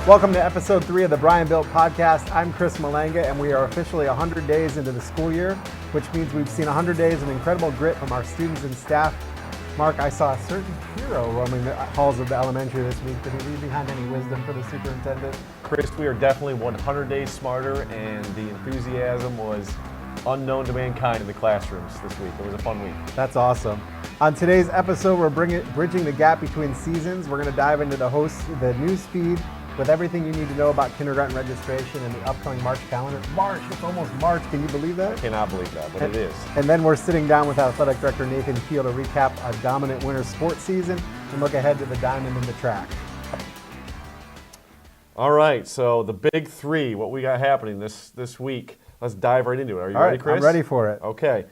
Welcome to episode 3 of the Bryan Built podcast. I'm Chris Malanga, and we are officially 100 days into the school year, which means we've seen 100 days of incredible grit from our students and staff. Mark, I saw a certain hero roaming the halls of the elementary this week. Did he leave behind any wisdom for the superintendent? Chris, we are definitely 100 days smarter, and the enthusiasm was unknown to mankind in the classrooms this week. It was a fun week. That's awesome. On today's episode, we're bridging the gap between seasons. We're going to dive into the news feed with everything you need to know about kindergarten registration and the upcoming March calendar. March, it's almost March. Can you believe that? I cannot believe that, but it is. And then we're sitting down with Athletic Director Nathan Keel to recap a dominant winter sports season and look ahead to the diamond in the track. All right, so the big three, what we got happening this week. Let's dive right into it. Are you ready, Chris? I'm ready for it. Okay.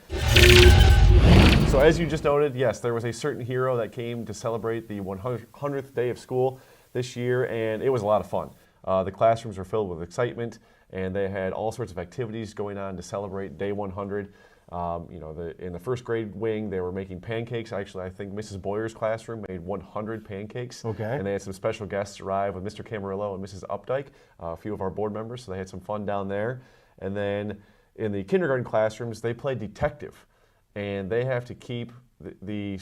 So as you just noted, yes, there was a certain hero that came to celebrate the 100th day of school this year, and it was a lot of fun. The classrooms were filled with excitement, and they had all sorts of activities going on to celebrate day 100. In the first grade wing, they were making pancakes. Actually, I think Mrs. Boyer's classroom made 100 pancakes. Okay. And they had some special guests arrive with Mr. Camarillo and Mrs. Updike, a few of our board members, so they had some fun down there. And then in the kindergarten classrooms, they played detective, and they have to keep the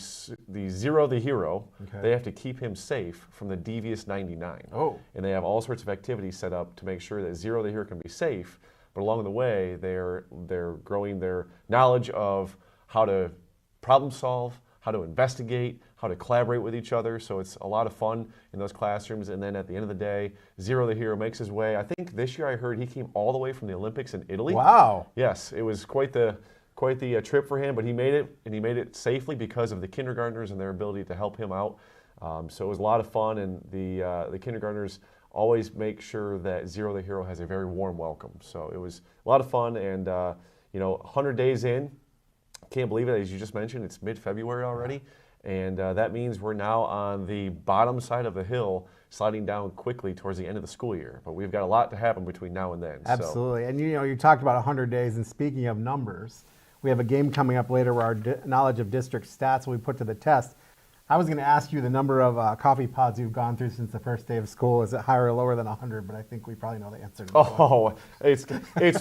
Zero the hero. Okay. They have to keep him safe from the devious 99. Oh. And they have all sorts of activities set up to make sure that Zero the hero can be safe, but along the way, they're growing their knowledge of how to problem solve, how to investigate, how to collaborate with each other. So it's a lot of fun in those classrooms. And then at the end of the day, Zero the hero makes his way. I think this year I heard he came all the way from the Olympics in Italy. Wow. Yes, it was quite the trip for him, but he made it, and he made it safely because of the kindergartners and their ability to help him out. So it was a lot of fun, and the kindergartners always make sure that Zero the hero has a very warm welcome. So it was a lot of fun, and 100 days in, can't believe it. As you just mentioned, it's mid-February already, and that means we're now on the bottom side of the hill, sliding down quickly towards the end of the school year. But we've got a lot to happen between now and then. Absolutely. So. And you talked about 100 days, and speaking of numbers, we have a game coming up later where our knowledge of district stats will be put to the test. I was going to ask you the number of coffee pods you've gone through since the first day of school. Is it higher or lower than 100? But I think we probably know the answer to that. Oh, it's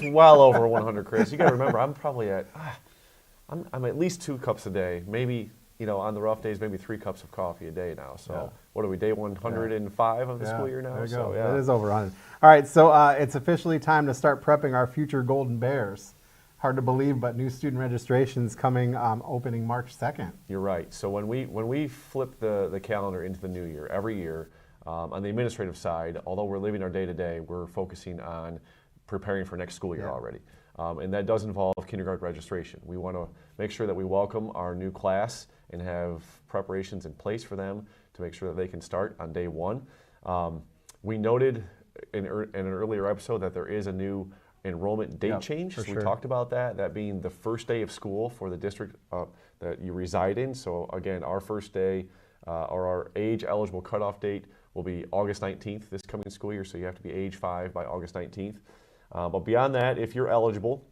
well over 100, Chris. You got to remember, I'm probably I'm at least 2 cups a day. Maybe, on the rough days, maybe 3 cups of coffee a day now. So yeah. What are we, day 105 of the school year now? There you go. So, yeah. It is over 100. All right, so it's officially time to start prepping our future Golden Bears. Hard to believe, but new student registrations coming opening March 2nd. You're right. So when we flip the calendar into the new year, every year, on the administrative side, although we're living our day-to-day, we're focusing on preparing for next school year already. And that does involve kindergarten registration. We want to make sure that we welcome our new class and have preparations in place for them to make sure that they can start on day 1. We noted in an earlier episode that there is a new enrollment date change. So we talked about that being the first day of school for the district that you reside in. So again, our first day or our age eligible cutoff date will be August 19th this coming school year. So you have to be age 5 by August 19th. But beyond that, if you're eligible,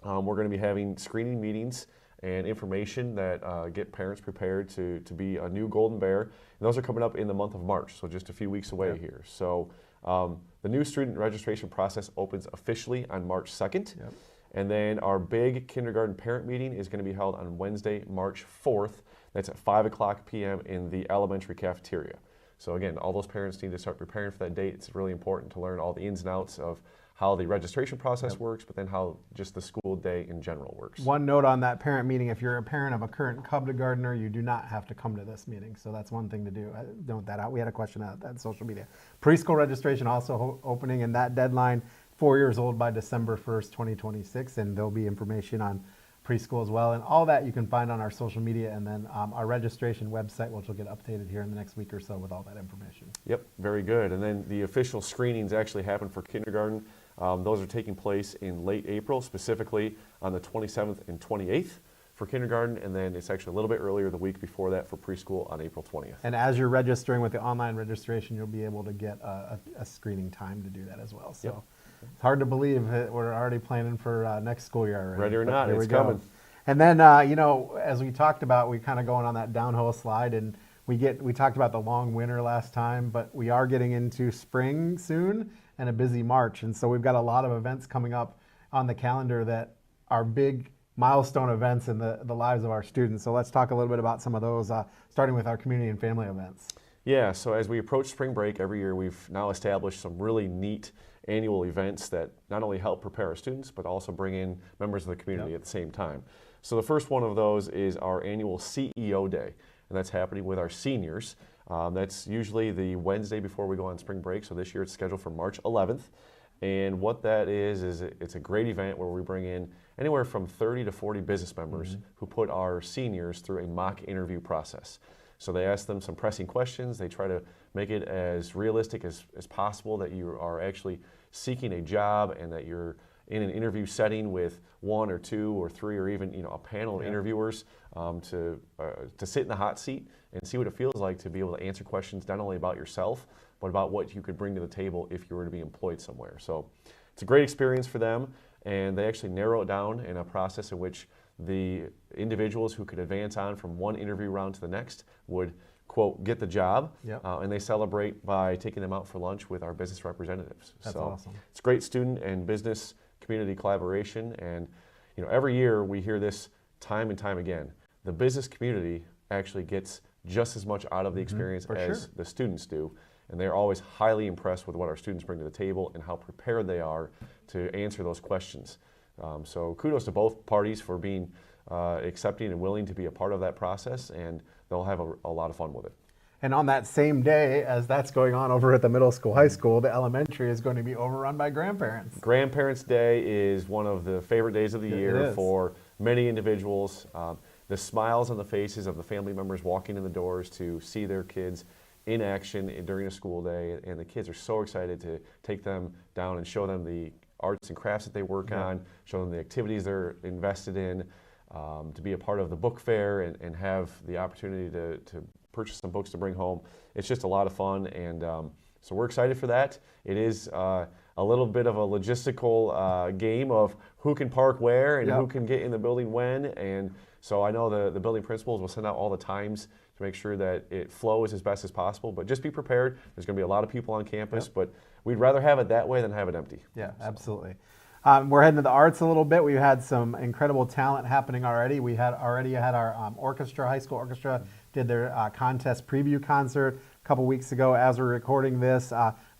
we're going to be having screening meetings and information that get parents prepared to be a new Golden Bear. And those are coming up in the month of March, so just a few weeks away here. So the new student registration process opens officially on March 2nd. Yep. And then our big kindergarten parent meeting is going to be held on Wednesday, March 4th. That's at 5 o'clock p.m. in the elementary cafeteria. So again, all those parents need to start preparing for that date. It's really important to learn all the ins and outs of how the registration process works, but then how just the school day in general works. One note on that parent meeting, if you're a parent of a current kindergartner, you do not have to come to this meeting. So that's one thing to do. Note that out. We had a question on social media. Preschool registration also opening, and that deadline, 4 years old by December 1st, 2026, and there'll be information on preschool as well. And all that you can find on our social media, and then our registration website, which will get updated here in the next week or so with all that information. Yep, very good. And then the official screenings actually happen for kindergarten. Those are taking place in late April, specifically on the 27th and 28th for kindergarten, and then it's actually a little bit earlier the week before that for preschool on April 20th. And as you're registering with the online registration, you'll be able to get a screening time to do that as well. So It's hard to believe that we're already planning for next school year already. Ready or not, it's coming. And then, as we talked about, we're kind of going on that downhill slide, and We talked about the long winter last time, but we are getting into spring soon and a busy March. And so we've got a lot of events coming up on the calendar that are big milestone events in the lives of our students. So let's talk a little bit about some of those, starting with our community and family events. Yeah, so as we approach spring break every year, we've now established some really neat annual events that not only help prepare our students, but also bring in members of the community at the same time. So the first one of those is our annual CEO Day, and that's happening with our seniors. That's usually the Wednesday before we go on spring break, so this year it's scheduled for March 11th. And what that is it's a great event where we bring in anywhere from 30 to 40 business members who put our seniors through a mock interview process. So they ask them some pressing questions. They try to make it as realistic as possible that you are actually seeking a job and that you're in an interview setting with 1 or 2 or 3 or even a panel of interviewers to sit in the hot seat and see what it feels like to be able to answer questions not only about yourself, but about what you could bring to the table if you were to be employed somewhere. So it's a great experience for them, and they actually narrow it down in a process in which the individuals who could advance on from one interview round to the next would, quote, get the job, and they celebrate by taking them out for lunch with our business representatives. That's awesome. It's great student and business community collaboration, and every year we hear this time and time again. The business community actually gets just as much out of the experience as the students do, and they're always highly impressed with what our students bring to the table and how prepared they are to answer those questions. So kudos to both parties for being accepting and willing to be a part of that process, and they'll have a lot of fun with it. And on that same day, as that's going on over at the middle school, high school, the elementary is going to be overrun by grandparents. Grandparents' Day is one of the favorite days of the year for many individuals. The smiles on the faces of the family members walking in the doors to see their kids in action during a school day, and the kids are so excited to take them down and show them the arts and crafts that they work on, show them the activities they're invested in, to be a part of the book fair and have the opportunity to purchase some books to bring home. It's just a lot of fun, and so we're excited for that. It is a little bit of a logistical game of who can park where and who can get in the building when, and so I know the building principals will send out all the times to make sure that it flows as best as possible, but just be prepared. There's going to be a lot of people on campus, but we'd rather have it that way than have it empty. Yeah, absolutely. We're heading to the arts a little bit. We've had some incredible talent happening already. We had our orchestra, high school orchestra, did their contest preview concert a couple weeks ago as we're recording this.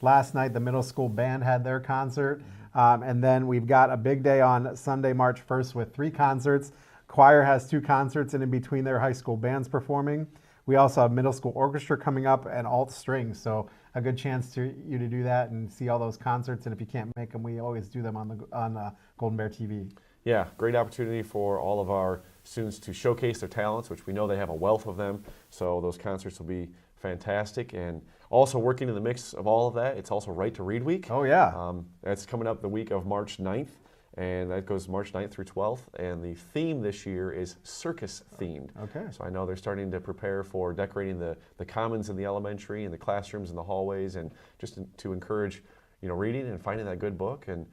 Last night, the middle school band had their concert. And then we've got a big day on Sunday, March 1st with 3 concerts. Choir has 2 concerts, and in between their high school bands performing. We also have middle school orchestra coming up and alt strings. So a good chance to you to do that and see all those concerts. And if you can't make them, we always do them on Golden Bear TV. Yeah, great opportunity for all of our students to showcase their talents, which we know they have a wealth of them. So those concerts will be fantastic. And also working in the mix of all of that, it's also Right to Read Week. Oh, yeah. That's coming up the week of March 9th. And that goes March 9th through 12th. And the theme this year is circus themed. Okay. So I know they're starting to prepare for decorating the commons in the elementary and the classrooms and the hallways, and just to encourage, reading and finding that good book. And,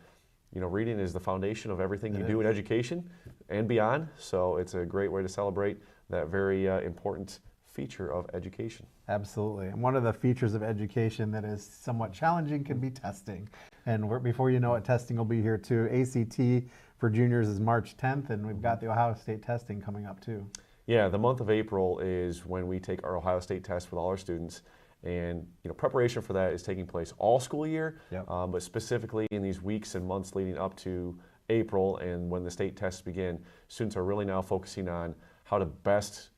reading is the foundation of everything you do in education and beyond. So it's a great way to celebrate that very important feature of education. Absolutely. And one of the features of education that is somewhat challenging can be testing. And before you know it, testing will be here too. ACT for juniors is March 10th, and we've got the Ohio State testing coming up too. Yeah, the month of April is when we take our Ohio State test with all our students. And preparation for that is taking place all school year, but specifically in these weeks and months leading up to April and when the state tests begin, students are really now focusing on how to best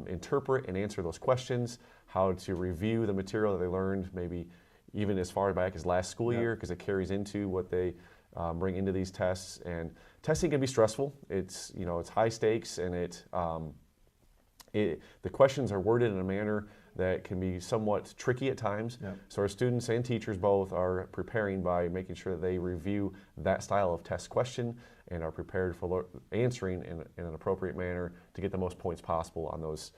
interpret and answer those questions, how to review the material that they learned, maybe even as far back as last school year, because it carries into what they bring into these tests. And testing can be stressful. It's it's high stakes, and the questions are worded in a manner that can be somewhat tricky at times. So our students and teachers both are preparing by making sure that they review that style of test question and are prepared for answering in an appropriate manner to get the most points possible on those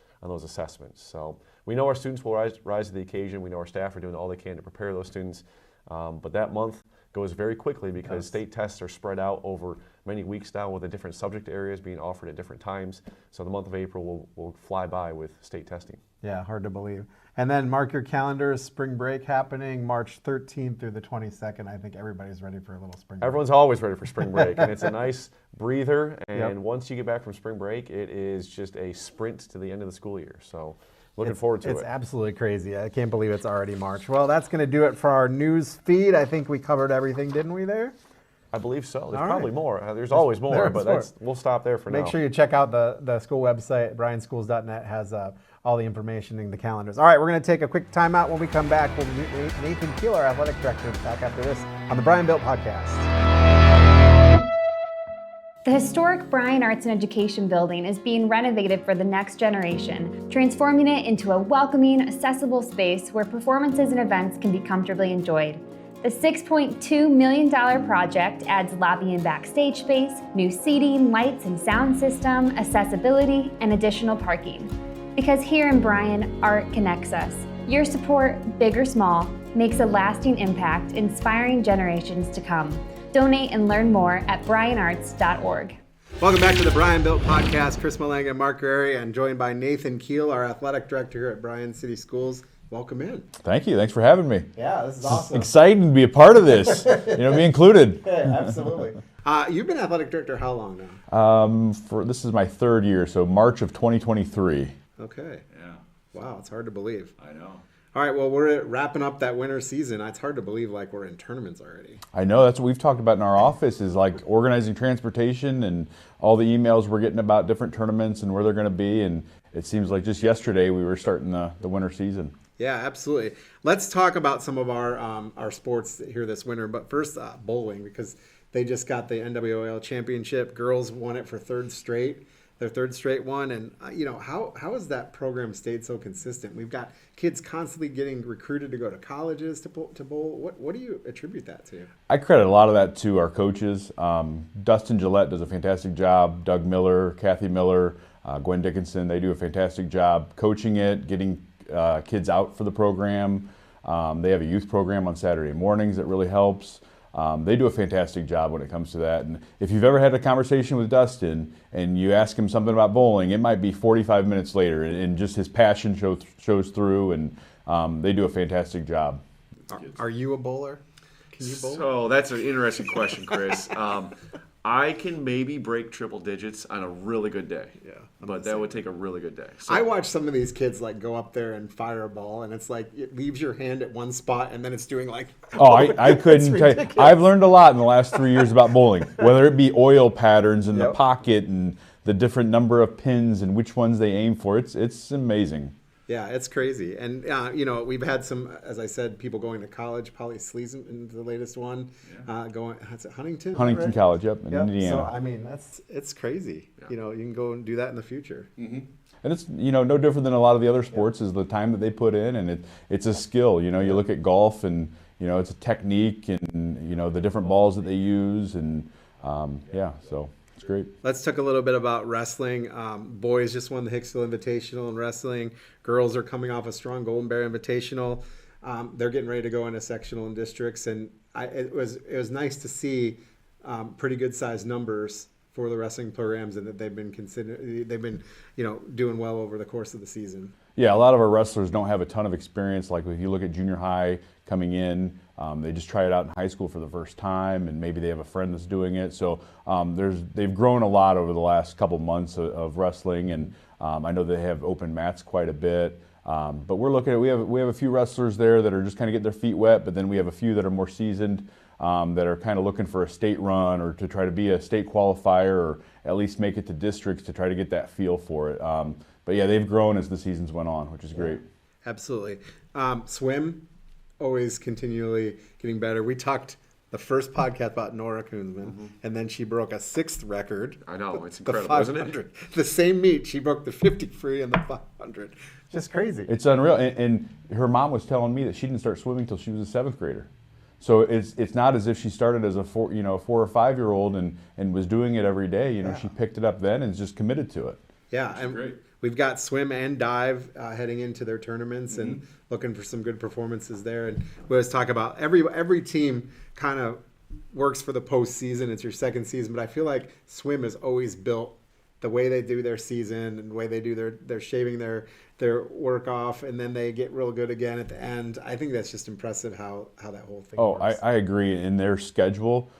assessments. So we know our students will rise to the occasion. We know our staff are doing all they can to prepare those students. But that month goes very quickly because state tests are spread out over many weeks now with the different subject areas being offered at different times. So the month of April will fly by with state testing. Yeah, hard to believe. And then mark your calendars, spring break happening March 13th through the 22nd. I think everybody's ready for a little spring break. Everyone's always ready for spring break, and it's a nice breather. And Yep. once you get back from spring break, it is just a sprint to the end of the school year. So looking forward to it. It's absolutely crazy. I can't believe it's already March. Well, that's going to do it for our news feed. I think we covered everything, didn't we there? I believe so. There's All probably right. more. There's always more, There's but more. we'll stop there for now. Make sure you check out the school website. BryanSchools.net has all the information in the calendars. All right, we're going to take a quick timeout. When we come back, we'll meet Nathan Keel, our athletic director, back after this on the Bryan Built Podcast. The historic Bryan Arts and Education building is being renovated for the next generation, transforming it into a welcoming, accessible space where performances and events can be comfortably enjoyed. The $6.2 million project adds lobby and backstage space, new seating, lights and sound system, accessibility, and additional parking. Because here in Bryan, art connects us. Your support, big or small, makes a lasting impact, inspiring generations to come. Donate and learn more at bryanarts.org. Welcome back to the Bryan Built Podcast. Chris Malanga and Mark Rairigh, and joined by Nathan Keel, our athletic director here at Bryan City Schools. Welcome in. Thank you. Thanks for having me. Yeah, this is awesome. Exciting to be a part of this. Be included. Yeah, absolutely. You've been athletic director how long now? This is my third year, so March of 2023. Okay. Yeah, Wow, it's hard to believe. I know. All right, well, we're wrapping up that winter season. It's hard to believe like we're in tournaments already. I know that's what we've talked about in our office is like organizing transportation and all the emails we're getting about different tournaments and where they're going to be. And it seems like just yesterday we were starting the winter season. Yeah, absolutely. Let's talk about some of our sports here this winter. But first, bowling, because they just got the NWOAL championship. Girls won it for their third straight one. And, how has that program stayed so consistent? We've got kids constantly getting recruited to go to colleges to bowl. What do you attribute that to? I credit a lot of that to our coaches. Dustin Gillette does a fantastic job. Doug Miller, Kathy Miller, Gwen Dickinson, they do a fantastic job coaching it, getting kids out for the program. They have a youth program on Saturday mornings that really helps. They do a fantastic job when it comes to that. And if you've ever had a conversation with Dustin and you ask him something about bowling, it might be 45 minutes later, and just his passion shows through, and they do a fantastic job. Are you a bowler? Can you bowl? So that's an interesting question, Chris. I can maybe break triple digits on a really good day. Yeah, But that would take a really good day. So, I watch some of these kids like go up there and fire a ball, and it's like it leaves your hand at one spot, and then it's doing like. Oh, I couldn't tell you. ridiculous. I've learned a lot in the last 3 years about bowling, whether it be oil patterns in the Yep. pocket and the different number of pins and which ones they aim for. It's amazing. Yeah, it's crazy. And, we've had some, as I said, people going to college. Polly Sleason in the latest one. Is it Huntington? Huntington right? College, yep, in Yep. Indiana. So, I mean, it's crazy. Yeah. You can go and do that in the future. And it's no different than a lot of the other sports is the time that they put in, and it's a skill. You look at golf, and it's a technique, and the different balls that they use, and so it's great. Let's talk a little bit about wrestling. Boys just won the Hicksville Invitational in wrestling. Girls are coming off a strong Golden Bear Invitational. They're getting ready to go into sectional and districts, and it was nice to see pretty good sized numbers for the wrestling programs, and that they've been doing well over the course of the season. Yeah, a lot of our wrestlers don't have a ton of experience. Like if you look at junior high coming in, they just try it out in high school for the first time, and maybe they have a friend that's doing it. So they've grown a lot over the last couple months of wrestling, and I know they have open mats quite a bit. But we're looking at we have a few wrestlers there that are just kind of getting their feet wet, but then we have a few that are more seasoned that are kind of looking for a state run or to try to be a state qualifier or at least make it to districts to try to get that feel for it. But yeah, they've grown as the seasons went on, which is great. Absolutely. Swim, always continually getting better. We talked the first podcast about Nora Koonsman, and then she broke a 6th record. I know, it's The incredible, isn't 500. it? The same meet, she broke the 50 free and the 500. Just crazy. It's unreal. And her mom was telling me that she didn't start swimming until she was a 7th grader. So it's not as if she started as a 4 or 5-year-old and was doing it every day. Yeah. She picked it up then and is just committed to it. Yeah, and great. we've got swim and dive heading into their tournaments and looking for some good performances there. And we always talk about every team kind of works for the postseason. It's your second season, but I feel like swim is always built the way they do their season and the way they do their shaving their work off, and then they get real good again at the end. I think that's just impressive how that whole thing works. I agree. In their schedule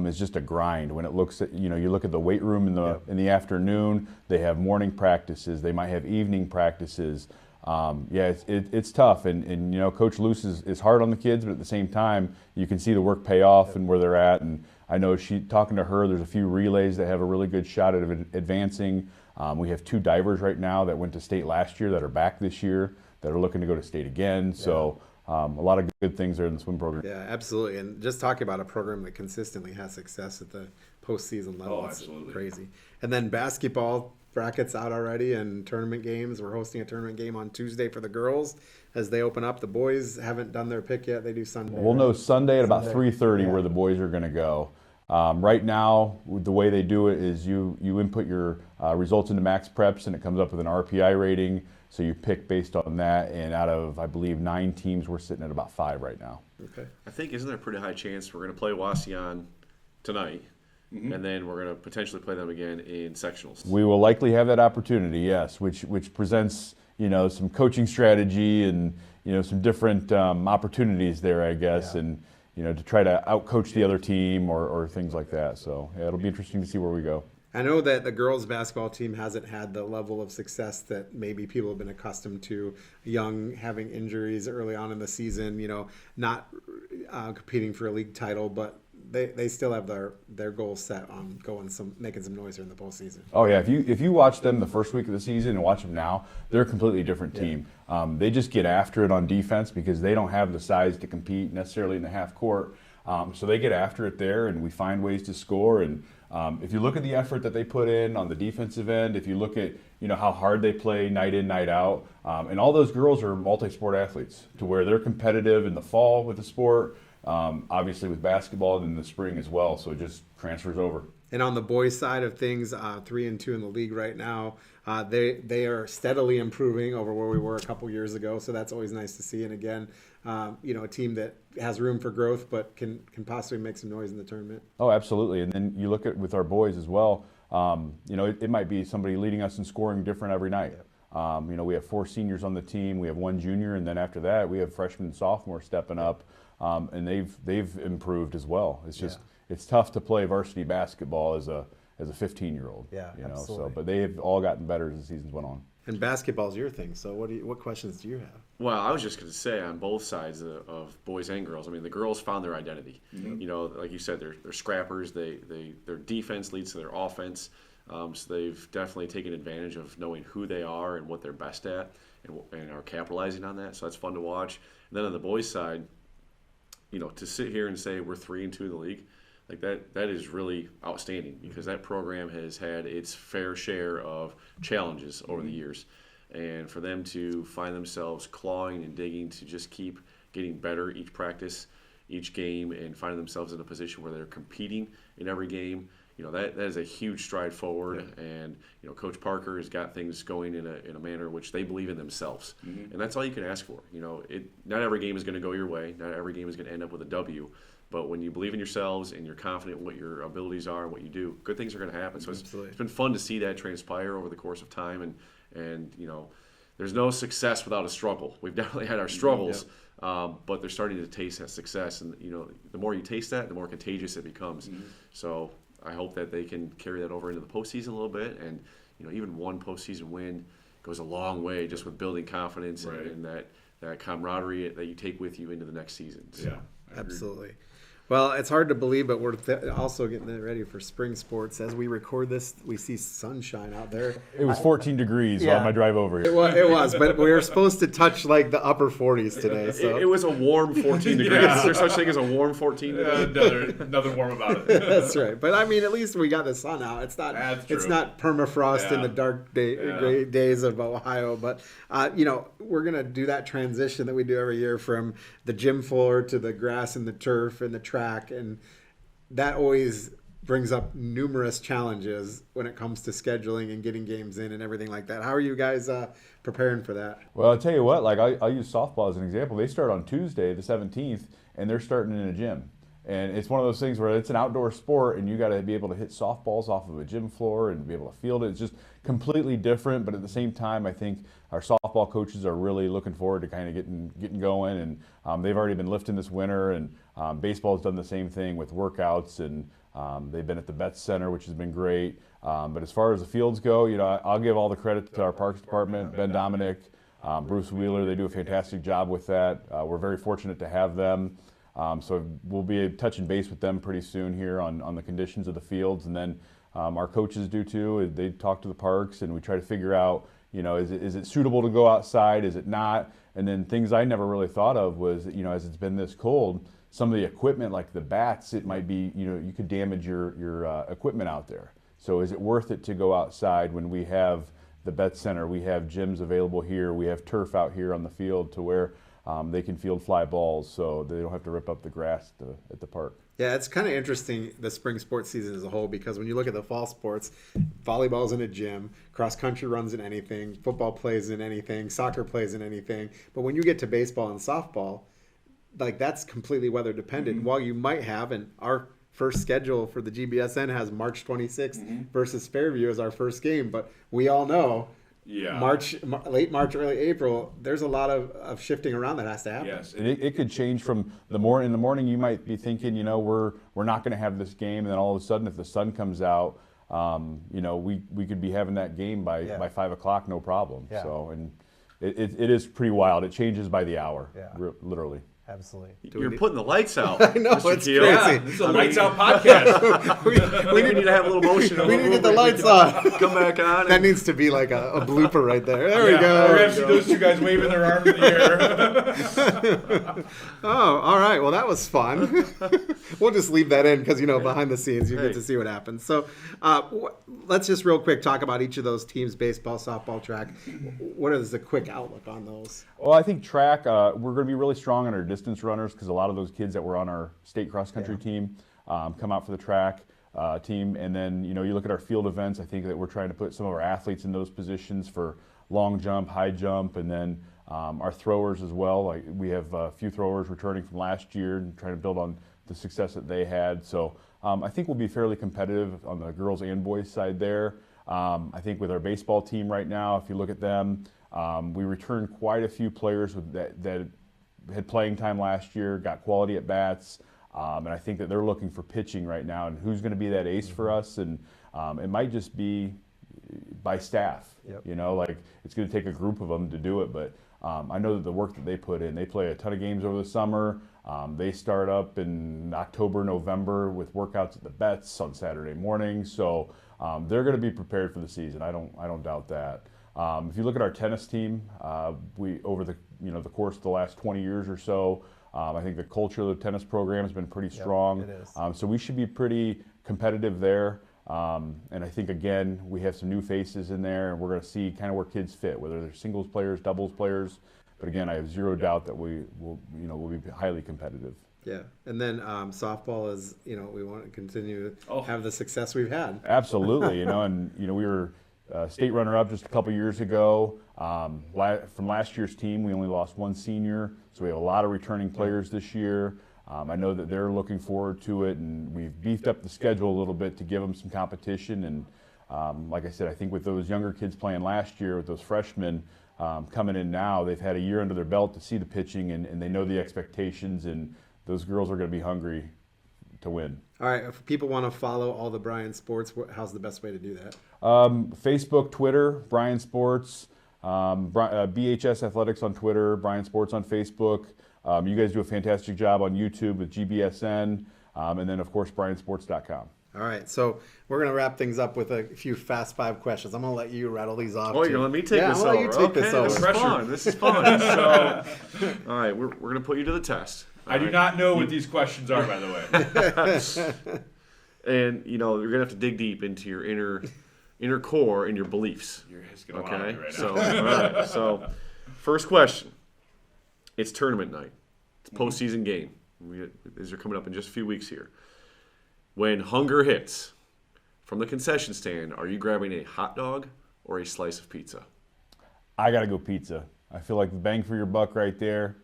is just a grind. When it looks at, you look at the weight room in the afternoon, they have morning practices, they might have evening practices. It's tough, and Coach Luce is hard on the kids, but at the same time, you can see the work pay off and where they're at. And I know talking to her, there's a few relays that have a really good shot at advancing. We have 2 divers right now that went to state last year that are back this year that are looking to go to state again. So a lot of good things there in the swim program. Yeah, absolutely. And just talking about a program that consistently has success at the postseason level, it's crazy. And then basketball brackets out already and tournament games. We're hosting a tournament game on Tuesday for the girls as they open up. The boys haven't done their pick yet. They do Sunday. We'll know Sunday at about 3:30 where the boys are going to go. Right now, the way they do it is you input your results into Max Preps, and it comes up with an RPI rating. So you pick based on that, and out of, I believe, 9 teams, we're sitting at about 5 right now. Okay. I think, isn't there a pretty high chance we're going to play Wasion tonight, and then we're going to potentially play them again in sectionals? We will likely have that opportunity, yes, which presents some coaching strategy and some different opportunities there, I guess, and to try to outcoach the other team or things like that. So it'll be interesting to see where we go. I know that the girls basketball team hasn't had the level of success that maybe people have been accustomed to. Young, having injuries early on in the season, not competing for a league title, but they still have their goals set on making some noise during the postseason. Oh yeah, if you watch them the first week of the season and watch them now, they're a completely different team. They just get after it on defense because they don't have the size to compete necessarily in the half court. So they get after it there, and we find ways to score. And if you look at the effort that they put in on the defensive end, if you look at how hard they play night in, night out, and all those girls are multi-sport athletes to where they're competitive in the fall with the sport, obviously with basketball, and in the spring as well. So it just transfers over. And on the boys' side of things, 3-2 in the league right now. They are steadily improving over where we were a couple years ago, so that's always nice to see. And again, a team that has room for growth, but can possibly make some noise in the tournament. Oh, absolutely. And then you look at with our boys as well. It might be somebody leading us in scoring different every night. We have 4 seniors on the team. We have 1 junior, and then after that, we have freshmen and sophomores stepping up, and they've improved as well. It's just it's tough to play varsity basketball as a 15-year-old. Yeah, absolutely. So, but they have all gotten better as the seasons went on. And basketball's your thing. So what questions do you have? Well, I was just going to say on both sides of boys and girls. I mean, the girls found their identity. Like you said, they're scrappers. Their defense leads to their offense. So they've definitely taken advantage of knowing who they are and what they're best at, and are capitalizing on that. So that's fun to watch. And then on the boys' side, to sit here and say we're 3-2 in the league, like that is really outstanding, because that program has had its fair share of challenges over the years. And for them to find themselves clawing and digging to just keep getting better each practice, each game, and finding themselves in a position where they're competing in every game, that is a huge stride forward. Yeah. And Coach Parker has got things going in a manner which they believe in themselves, and that's all you can ask for. Not every game is going to go your way. Not every game is going to end up with a W. But when you believe in yourselves and you're confident in what your abilities are and what you do, good things are going to happen. So it's been fun to see that transpire over the course of time. And there's no success without a struggle. We've definitely had our struggles, but they're starting to taste that success. And the more you taste that, the more contagious it becomes. So I hope that they can carry that over into the postseason a little bit. And even one postseason win goes a long way just with building confidence and that camaraderie that you take with you into the next season. So. Yeah, absolutely. Well, it's hard to believe, but we're also getting ready for spring sports. As we record this, we see sunshine out there. It was 14 degrees on my drive over here. It was, but we were supposed to touch like the upper 40s today. So. It was a warm 14 degrees. Is there such thing as a warm 14 today? Nothing warm about it. That's right. But I mean, at least we got the sun out. It's not permafrost in the dark gray days of Ohio. But we're gonna do that transition that we do every year from the gym floor to the grass and the turf and the track, and that always brings up numerous challenges when it comes to scheduling and getting games in and everything like that. How are you guys preparing for that? Well, I'll tell you what, I'll use softball as an example. They start on Tuesday, the 17th, and they're starting in a gym. And it's one of those things where it's an outdoor sport and you got to be able to hit softballs off of a gym floor and be able to field it. It's just completely different, but at the same time, I think our softball coaches are really looking forward to kind of getting going. And they've already been lifting this winter, and baseball's done the same thing with workouts, and they've been at the Betts Center, which has been great. But as far as the fields go, I'll give all the credit to our Parks Department, Ben Dominic, Bruce Wheeler. They do a fantastic job with that. We're very fortunate to have them. So we'll be touching base with them pretty soon here on the conditions of the fields. And then our coaches do too. They talk to the parks, and we try to figure out, is it suitable to go outside? Is it not? And then things I never really thought of was, as it's been this cold, some of the equipment like the bats, it might be, you could damage your equipment out there. So is it worth it to go outside when we have the Betts Center, we have gyms available here, we have turf out here on the field to where they can field fly balls, so they don't have to rip up the grass at the park. Yeah, it's kind of interesting, the spring sports season as a whole, because when you look at the fall sports, volleyball's in a gym, cross country runs in anything, football plays in anything, soccer plays in anything. But when you get to baseball and softball, like that's completely weather dependent. While you might have, and our first schedule for the GBSN has March 26th versus Fairview as our first game, but we all know late March, early April, there's a lot of shifting around that has to happen. Yes, and it could change from in the morning. You might be thinking, we're not going to have this game, and then all of a sudden, if the sun comes out, we could be having that game by 5 o'clock, no problem. Yeah. So, and it is pretty wild. It changes by the hour, literally. Absolutely. You're putting the lights out. I know, Mr. it's Keel. crazy. Yeah. This is a lights out podcast. We need to have a little motion. We need to get the lights on. Come back on. That needs to be like a blooper right there. There we go. We're going to see those two guys waving their arms in the air. Oh, all right. Well, that was fun. We'll just leave that in because, behind the scenes, you get to see what happens. So let's just real quick talk about each of those teams, baseball, softball, track. What is the quick outlook on those? Well, I think track, we're going to be really strong on our distance runners because a lot of those kids that were on our state cross-country team come out for the track team. And then, you look at our field events, I think that we're trying to put some of our athletes in those positions for long jump, high jump, and then our throwers as well. Like we have a few throwers returning from last year and trying to build on the success that they had. So I think we'll be fairly competitive on the girls and boys side there. I think with our baseball team right now, if you look at them, we returned quite a few players that had playing time last year, got quality at bats, and I think that they're looking for pitching right now and who's going to be that ace for us. And it might just be by staff. Like it's going to take a group of them to do it, but I know that the work that they put in, they play a ton of games over the summer. They start up in October, November with workouts at the Betts on Saturday mornings, so they're going to be prepared for the season. I don't doubt that. If you look at our tennis team, we over the course of the last 20 years or so, I think the culture of the tennis program has been pretty strong. It is. So we should be pretty competitive there. And I think again we have some new faces in there, and we're going to see kind of where kids fit, whether they're singles players, doubles players. But again, I have zero doubt that we will be highly competitive. Yeah, and then softball is, we want to continue to have the success we've had. Absolutely, and we were state runner-up just a couple years ago. From last year's team, we only lost one senior, so we have a lot of returning players this year. I know that they're looking forward to it, and we've beefed up the schedule a little bit to give them some competition. And like I said, I think with those younger kids playing last year, with those freshmen coming in now, they've had a year under their belt to see the pitching, and they know the expectations, and those girls are going to be hungry to win. All right, if people want to follow all the Bryan sports, how's the best way to do that? Facebook, Twitter, Bryan Sports, BHS Athletics on Twitter, Bryan Sports on Facebook. You guys do a fantastic job on YouTube with GBSN, and then of course BryanSports.com. All right, so we're going to wrap things up with a few fast 5 questions. I'm going to let you rattle these off. Oh, you're going to let me take this over? over? Yeah, I'm going to let you take this over. This is fun. So, all right, we're going to put you to the test. I do not know what these questions are, by the way. And, you're going to have to dig deep into your inner core and your beliefs. You're just going to wow me right now. All right, so first question. It's tournament night. It's a postseason game. These are coming up in just a few weeks here. When hunger hits, from the concession stand, are you grabbing a hot dog or a slice of pizza? I got to go pizza. I feel like the bang for your buck right there.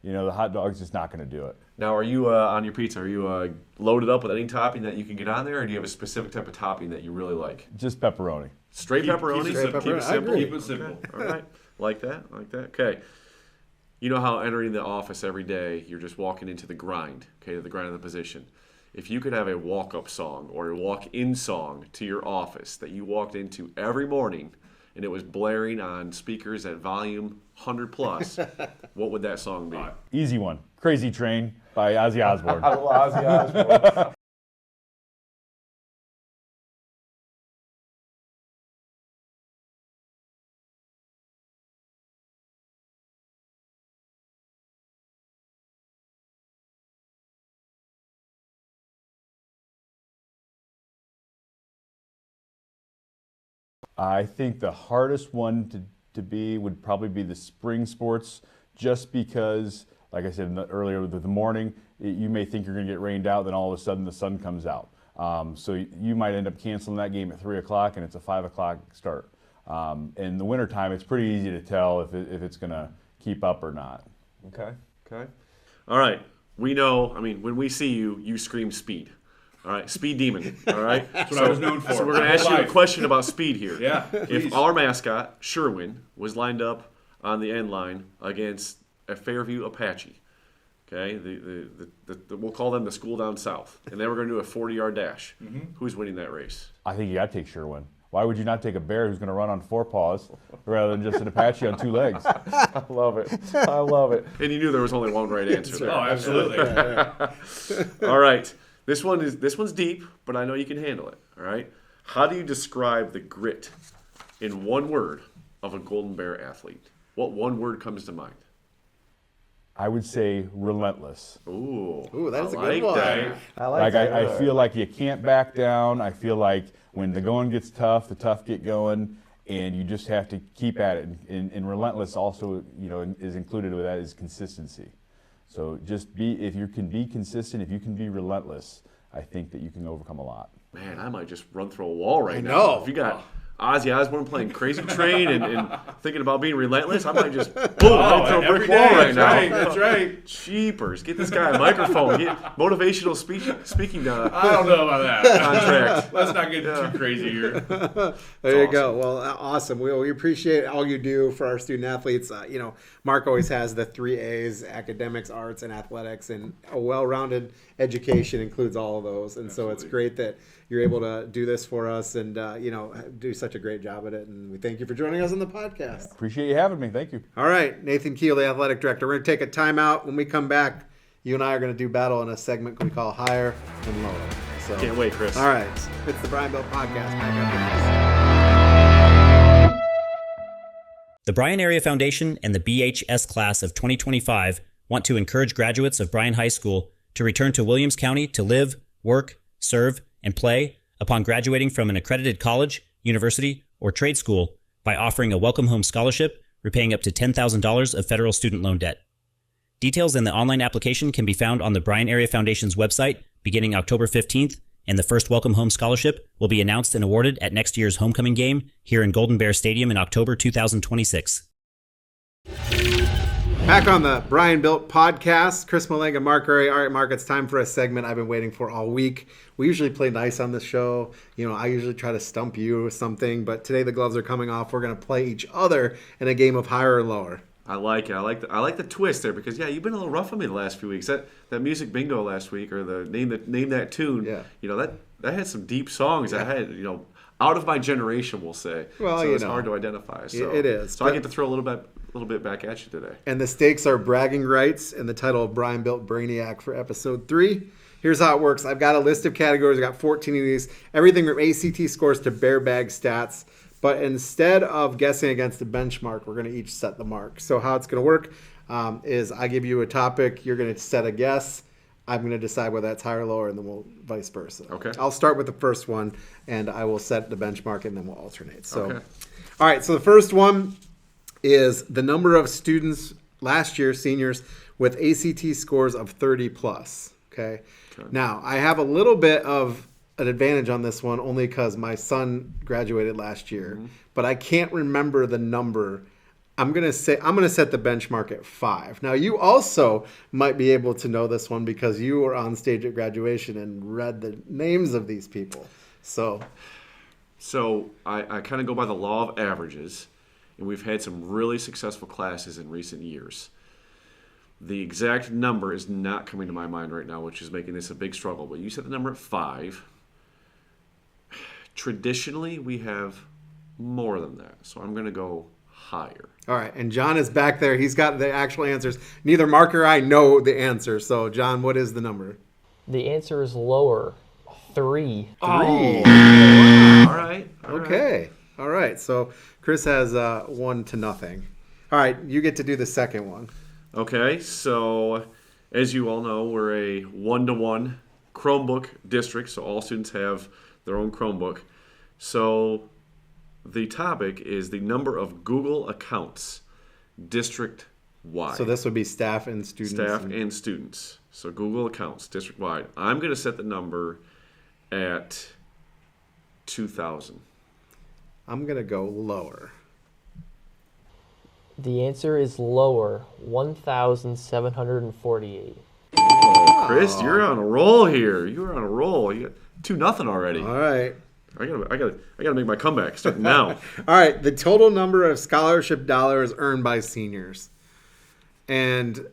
the hot dog's just not going to do it. Now, are you on your pizza? Are you loaded up with any topping that you can get on there, or do you have a specific type of topping that you really like? Just pepperoni. Straight pepperoni. Keep it simple. Keep it simple. All right, like that. Okay. You know how entering the office every day, you're just walking into the grind. Okay, the grind of the position. If you could have a walk-up song or a walk-in song to your office that you walked into every morning, and it was blaring on speakers at volume 100 plus, what would that song be? Easy one. Crazy Train by Ozzy Osbourne. I love Ozzy Osbourne. I think the hardest one to be would probably be the spring sports, just because, like I said earlier with the morning, you may think you're going to get rained out, then all of a sudden the sun comes out. So you might end up canceling that game at 3 o'clock and it's a 5 o'clock start. In the wintertime, it's pretty easy to tell if it's going to keep up or not. Okay. All right. We know, when we see you, you scream speed. All right, speed demon. All right, That's what I was known for. So we're going to ask you a question about speed here. Yeah, please. If our mascot Sherwin was lined up on the end line against a Fairview Apache, okay, we'll call them the school down south, and they were going to do a 40-yard dash. Who's winning that race? I think you got to take Sherwin. Why would you not take a bear who's going to run on 4 paws rather than just an Apache on 2 legs? I love it. And you knew there was only one right answer there. Oh, absolutely. All right. This one's deep, but I know you can handle it. All right. How do you describe the grit in one word of a Golden Bear athlete? What one word comes to mind? I would say relentless. Ooh, that is I a good like one. that. I like that. I feel like you can't back down. I feel like when the going gets tough, the tough get going, and you just have to keep at it. And relentless also, is included with that is consistency. So if you can be consistent, if you can be relentless, I think that you can overcome a lot. Man, I might just run through a wall right now. know. If you got Ozzy Osbourne playing Crazy Train and thinking about being relentless, I might just right through a brick every wall day, right now. That's right. Cheapers. Get this guy a microphone. Get motivational speaking I don't know about that. contract. Let's not get too crazy here. There you go. Well, awesome. We appreciate all you do for our student athletes. Mark always has the 3 A's: academics, arts, and athletics, and a well-rounded education includes all of those. And so it's great that you're able to do this for us and, do such a great job at it. And we thank you for joining us on the podcast. Appreciate you having me. Thank you. All right, Nathan Keel, the athletic director. We're going to take a timeout. When we come back, you and I are going to do battle in a segment we call Higher and Lower. So, Can't wait, Chris. all right, it's the Bryan Belt Podcast. Back up. The Bryan Area Foundation and the BHS class of 2025 want to encourage graduates of Bryan High School to return to Williams County to live, work, serve, and play upon graduating from an accredited college, university, or trade school by offering a Welcome Home Scholarship, repaying up to $10,000 of federal student loan debt. Details in the online application can be found on the Bryan Area Foundation's website beginning October 15th, and the first Welcome Home Scholarship will be announced and awarded at next year's homecoming game here in Golden Bear Stadium in October 2026. Back on the Bryan Built Podcast, Chris Malanga, Mark Rairigh. All right, Mark, it's time for a segment I've been waiting for all week. We usually play nice on this show. I usually try to stump you with something, but today the gloves are coming off. We're going to play each other in a game of higher or lower. I like it. I like the twist there because you've been a little rough on me the last few weeks. That music bingo last week, or the name that tune. Yeah. That had some deep songs. That had out of my generation, we'll say. Well, so it's hard to identify. So it is. So I get to throw a little bit back at you today. And the stakes are bragging rights and the title of Bryan Built Brainiac for episode 3. Here's how it works. I've got a list of categories. I've got 14 of these. Everything from ACT scores to bear bag stats. But instead of guessing against a benchmark, we're going to each set the mark. So how it's going to work is I give you a topic. You're going to set a guess. I'm going to decide whether that's higher or lower, and then we'll vice versa. Okay. I'll start with the first one, and I will set the benchmark, and then we'll alternate. So, okay. All right. So the first one is the number of students last year, seniors, with ACT scores of 30 plus. Okay. Now, I have a little bit of an advantage on this one only because my son graduated last year, but I can't remember the number I'm gonna set the benchmark at 5. Now you also might be able to know this one because you were on stage at graduation and read the names of these people. So I kind of go by the law of averages, and we've had some really successful classes in recent years. The exact number is not coming to my mind right now, which is making this a big struggle. But you set the number at 5. Traditionally, we have more than that, so I'm going to go higher. all right, and John is back there. He's got the actual answers. Neither Mark or I know the answer. So John, what is the number? The answer is lower. 3. Oh, all right. Okay. All right. So Chris has 1-0. All right, you get to do the second one. Okay, so as you all know, we're a 1-to-1 Chromebook district, so all students have their own Chromebook. So the topic is the number of Google accounts district-wide. So this would be staff and students. Staff and students. So Google accounts district-wide. I'm going to set the number at 2,000. I'm going to go lower. The answer is lower. 1,748. Oh, Chris, you're on a roll here. You're on a roll. You got 2-0 already. All right. I gotta make my comeback starting now. All right. The total number of scholarship dollars earned by seniors. And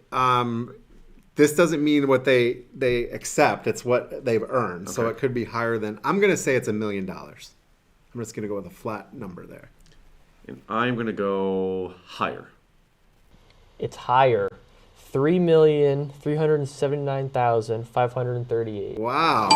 this doesn't mean what they accept. It's what they've earned. So Okay. it could be higher than, I'm going to say it's $1 million. I'm just going to go with a flat number there. And I'm gonna go higher. It's higher. 3,379,538. Wow.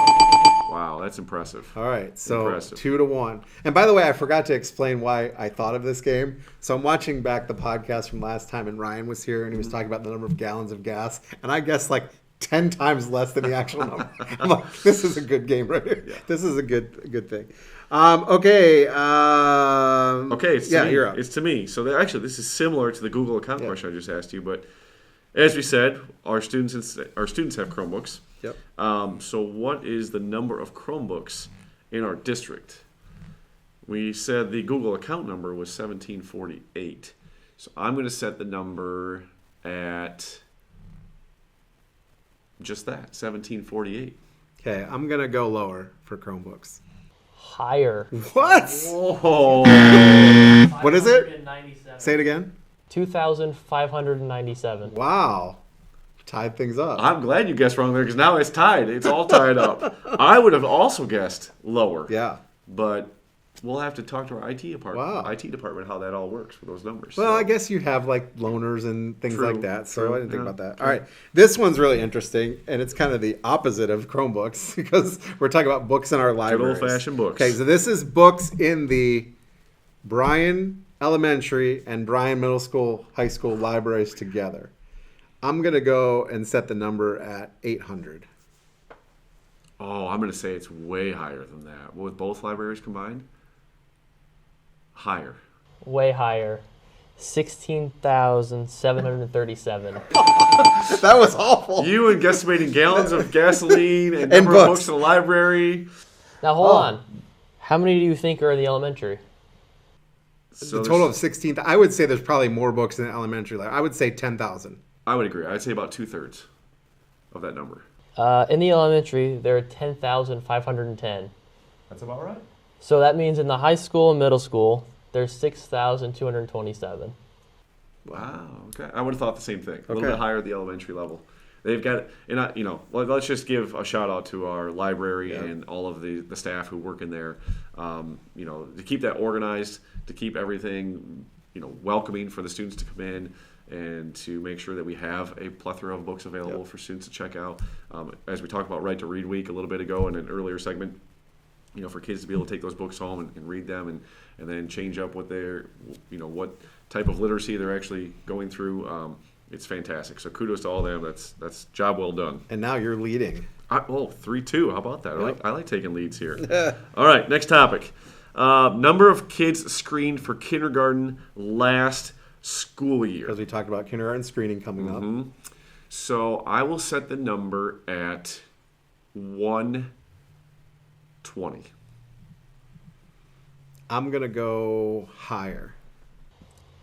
Wow, that's impressive. All right, so Impressive. 2-1. And by the way, I forgot to explain why I thought of this game. So I'm watching back the podcast from last time, and Ryan was here, and he was talking about the number of gallons of gas, and I guessed like 10 times less than the actual number. I'm like, this is a good game right here. Yeah. This is a good thing. Okay. Okay, it's to yeah, me. you're up. It's to me. So actually, this is similar to the Google account Yeah. question I just asked you. But as we said, our students have Chromebooks. Yep. So what is the number of Chromebooks in our district? We said the Google account number was 1748. So I'm going to set the number at just that, 1748. Okay, I'm going to go lower for Chromebooks. Higher. What? Whoa! What is it? Say it again. 2,597. Wow. Tied things up. I'm glad you guessed wrong there because now it's tied. It's all tied up. I would have also guessed lower. Yeah. But we'll have to talk to our IT department. Wow. IT department how that all works for those numbers. Well, So, I guess you'd have like loaners and things True, like that. So true, I didn't think yeah, about that. true. All right. This one's really interesting, and it's kind of the opposite of Chromebooks because we're talking about books in our libraries. old-fashioned books. Okay, so this is books in the Bryan Elementary and Bryan Middle School, High School libraries together. I'm going to go and set the number at 800. Oh, I'm going to say it's way higher than that. With both libraries combined? Higher. Way higher. 16,737. That was awful. You and guesstimating gallons of gasoline and And number of books. books in the library. Now hold on. How many do you think are in the elementary? So The total of 16. I would say there's probably more books in the elementary library. I would say 10,000. I would agree. I'd say about 2/3 of that number. In the elementary, there are 10,510. That's about right. So that means in the high school and middle school, there's 6,227. Wow. Okay. I would have thought the same thing. A little Okay. bit higher at the elementary level. They've got, and let's just give a shout out to our library and all of the staff who work in there. To keep that organized, to keep everything, welcoming for the students to come in, and to make sure that we have a plethora of books available for students to check out. As we talked about Right to Read Week a little bit ago in an earlier segment, for kids to be able to take those books home and read them and then change up what their, what type of literacy they're actually going through. It's fantastic. So kudos to all of them. That's job well done. And now you're leading. 3-2. How about that? Yep. I like taking leads here. All right, next topic. Number of kids screened for kindergarten last school year. Because we talked about kindergarten screening coming up. So I will set the number at 120. I'm going to go higher.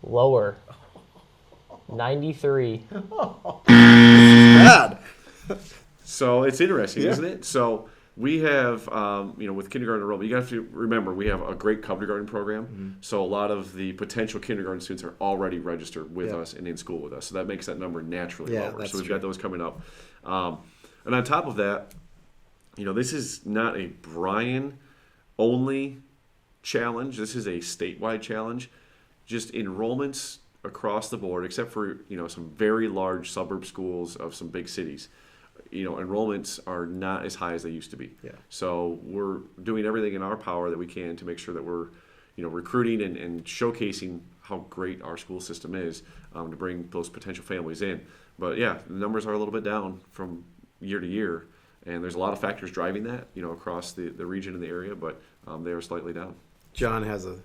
Lower. 93. Bad. So it's interesting, Yeah. isn't it? So we have, with kindergarten enrollment, you have to remember we have a great kindergarten program. Mm-hmm. So a lot of the potential kindergarten students are already registered with Yeah. us and in school with us. So that makes that number naturally Yeah, lower. that's So we've true. got those coming up. And on top of that, this is not a Bryan only challenge. This is a statewide challenge. Just enrollments across the board, except for some very large suburb schools of some big cities. Enrollments are not as high as they used to be. Yeah. So we're doing everything in our power that we can to make sure that we're, recruiting and showcasing how great our school system is to bring those potential families in. But yeah, the numbers are a little bit down from year to year, and there's a lot of factors driving that, across the region and the area, but they are slightly down. John has a.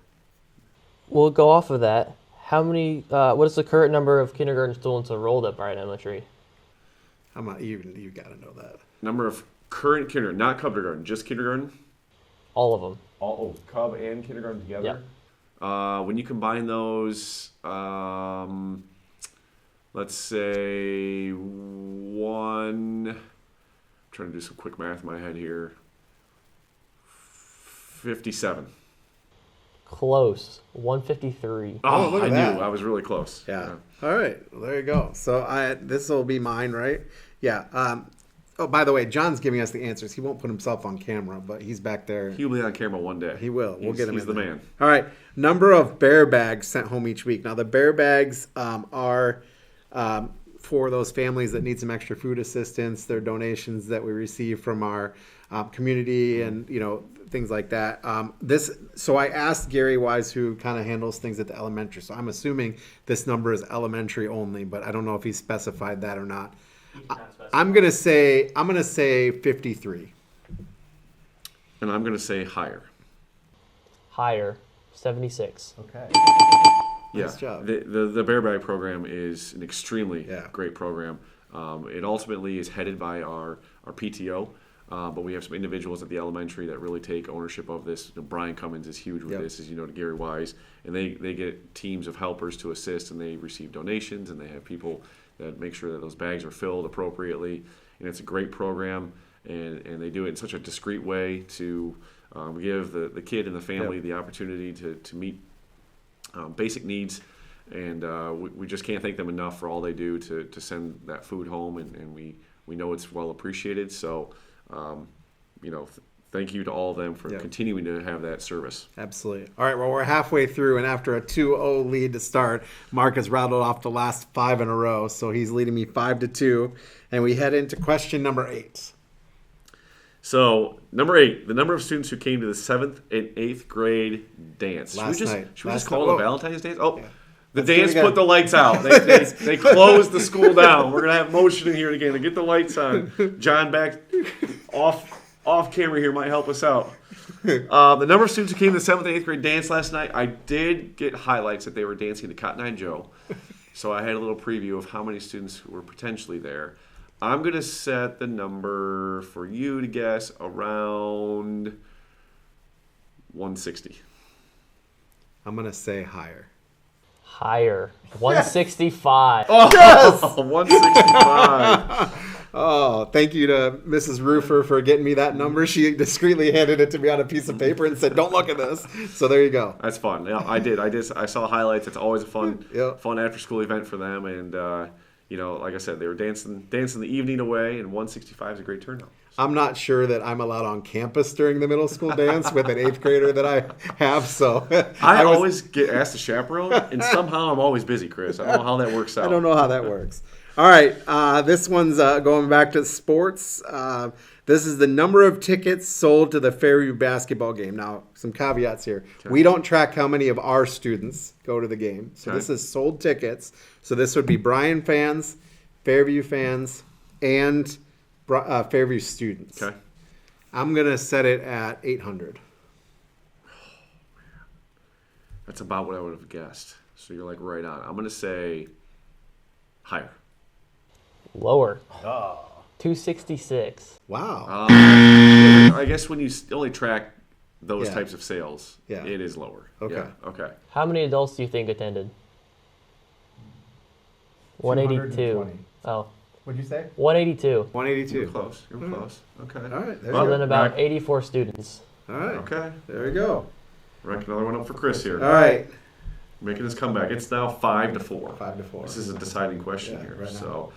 We'll go off of that. How many? What is the current number of kindergarten students enrolled at Bryan Elementary? How about you got to know that. Number of current kindergarten, not kindergarten, just kindergarten. All of them. Cub and kindergarten together. Yep. When you combine those, let's say I'm trying to do some quick math in my head here. 57. Close. 153. Oh, look at I that. knew I was really close. Yeah. All right. Well, there you go. So this will be mine, right? Yeah. By the way, John's giving us the answers. He won't put himself on camera, but he's back there. He'll be on camera one day. He will. We'll get him. He's in the there. man. All right. Number of bear bags sent home each week. Now the bear bags are for those families that need some extra food assistance. They're donations that we receive from our community and things like that. So I asked Gary Wise, who kind of handles things at the elementary. So I'm assuming this number is elementary only, but I don't know if he specified that or not. I'm gonna say 53. And I'm going to say higher. Higher. 76. Okay. Yeah, Nice job. the Bear Bag program is an extremely Yeah. great program. It ultimately is headed by our PTO, but we have some individuals at the elementary that really take ownership of this. Brian Cummins is huge with Yep. this, as you know, to Gary Wise, and they get teams of helpers to assist, and they receive donations, and they have people that make sure that those bags are filled appropriately, and it's a great program, and they do it in such a discreet way to give the kid and the family Yep. the opportunity to meet basic needs, and we just can't thank them enough for all they do to send that food home, and we know it's well appreciated. So, thank you to all of them for Yeah. continuing to have that service. Absolutely. All right, well, we're halfway through, and after a 2-0 lead to start, Mark has rattled off the last 5 in a row, so he's leading me 5-2, and we head into question number 8. So, number 8, the number of students who came to the 7th and 8th grade dance. Last night. Should we Last just call night. it a Valentine's dance? Oh, Yeah. the Let's do it dance again. put the lights out. They closed the school down. We're going to have motion in here again to get the lights on. John back off camera here might help us out. The number of students who came to the 7th and 8th grade dance last night, I did get highlights that they were dancing to Cotton Eye Joe. So I had a little preview of how many students were potentially there. I'm going to set the number for you to guess around 160. I'm going to say higher. Higher. 165. Yes! 165. Oh, thank you to Mrs. Roofer for getting me that number. She discreetly handed it to me on a piece of paper and said, "Don't look at this." So there you go. That's fun. Yeah, I did. I saw highlights. It's always a fun Yep. after school event for them. And, like I said, they were dancing the evening away, and 165 is a great turnout. I'm not sure that I'm allowed on campus during the middle school dance with an 8th grader that I have. So I always get asked to chaperone, and somehow I'm always busy, Chris. I don't know how that works out. I don't know how that works. All right, this one's going back to sports. This is the number of tickets sold to the Fairview basketball game. Now, some caveats here. Okay. We don't track how many of our students go to the game. So Okay. this is sold tickets. So this would be Bryan fans, Fairview fans, and Fairview students. Okay. I'm going to set it at 800. That's about what I would have guessed. So you're like right on. I'm going to say higher. Lower. 266. Wow. I guess when you only track those Yeah. types of sales, Yeah. it is lower. Okay. Yeah. Okay. How many adults do you think attended? 182. 220. Oh, What'd you say? 182. You're 182. close. You're close. Okay. All right, there So you then go. about Right. 84 students. All right, Okay. there we go. Rank another one up for Chris here. All right. Making his comeback. It's now 5-4. 5-4. This is a deciding question Yeah, here. right now. So